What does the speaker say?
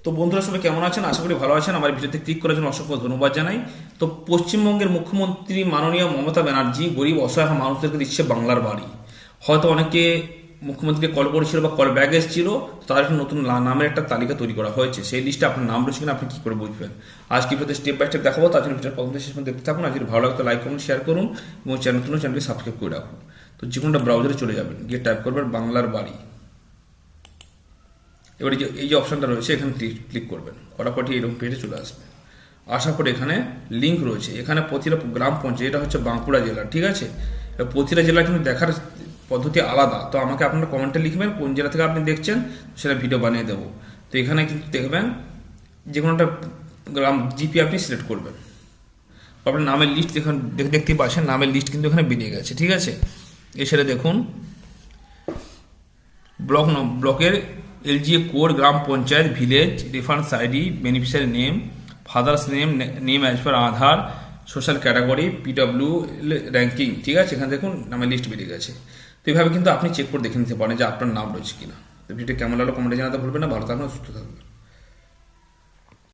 তো বন্ধুরা সবাই কেমন আছেন? আশা করি ভালো আছেন। আমার ভিডিওতে ক্লিক করার জন্য অসংখ্য ধন্যবাদ জানাই। তো পশ্চিমবঙ্গের মুখ্যমন্ত্রী মাননীয় মমতা ব্যানার্জি গরিব অসহায় মানুষদেরকে দিচ্ছে বাংলার বাড়ি। হয়তো অনেকে মুখ্যমন্ত্রীকে কল করেছিল বা কল ব্যাগ এসেছিল, তাদের একটা নতুন নামের একটা তালিকা তৈরি করা হয়েছে। সেই লিস্টে আপনার নাম রয়েছে কিনা আপনি কি করে বুঝবেন? আজকে ভিডিওতে স্টেপ বাই স্টেপ দেখাবো। তার জন্য ভিডিওর প্রথম শেষ পর্যন্ত দেখতে থাকুন। আর যদি ভালো লাগে তো লাইক করুন, শেয়ার করুন এবং চ্যানেলটি সাবস্ক্রাইব করে রাখুন। তো যে কোনোটা ব্রাউজারে চলে যাবেন, গিয়ে টাইপ করবেন বাংলার বাড়ি। এবারে এই যে অপশানটা রয়েছে এখানে ক্লিক করবেন, ফটাফট এরকম পেজে চলে আসবে। আসার পরে এখানে লিঙ্ক রয়েছে, এখানে প্রতিটা গ্রাম পঞ্চায়েত, এটা হচ্ছে বাঁকুড়া জেলা, ঠিক আছে? প্রতিটা জেলা কিন্তু দেখার পদ্ধতি আলাদা। তো আমাকে আপনারা কমেন্টে লিখবেন কোন জেলা থেকে আপনি দেখছেন, সেটা ভিডিও বানিয়ে দেবো। তো এখানে কিন্তু দেখবেন যে কোনো একটা গ্রাম জিপি আপনি সিলেক্ট করবেন। আপনার নামের লিস্ট দেখুন, দেখতেই পাচ্ছেন নামের লিস্ট কিন্তু এখানে বেরিয়ে গেছে, ঠিক আছে? এছাড়া দেখুন ব্লকের এলজিএ কোড, গ্রাম panchayat, village, reference ID, beneficiary name, father's name as per Aadhaar, social category, PW ranking, ঠিক আছে? এখানে দেখুন নামের লিস্ট বেরিয়ে গেছে। তো এইভাবে কিন্তু আপনি চেক করে দেখে নিতে পারেন যে আপনার নাম রয়েছে কিনা। তো ভিডিও কেমন লাগলো কমেন্টে জানাতে ভুলবেন না। ভালো থাকবেন, সুস্থ থাকবেন।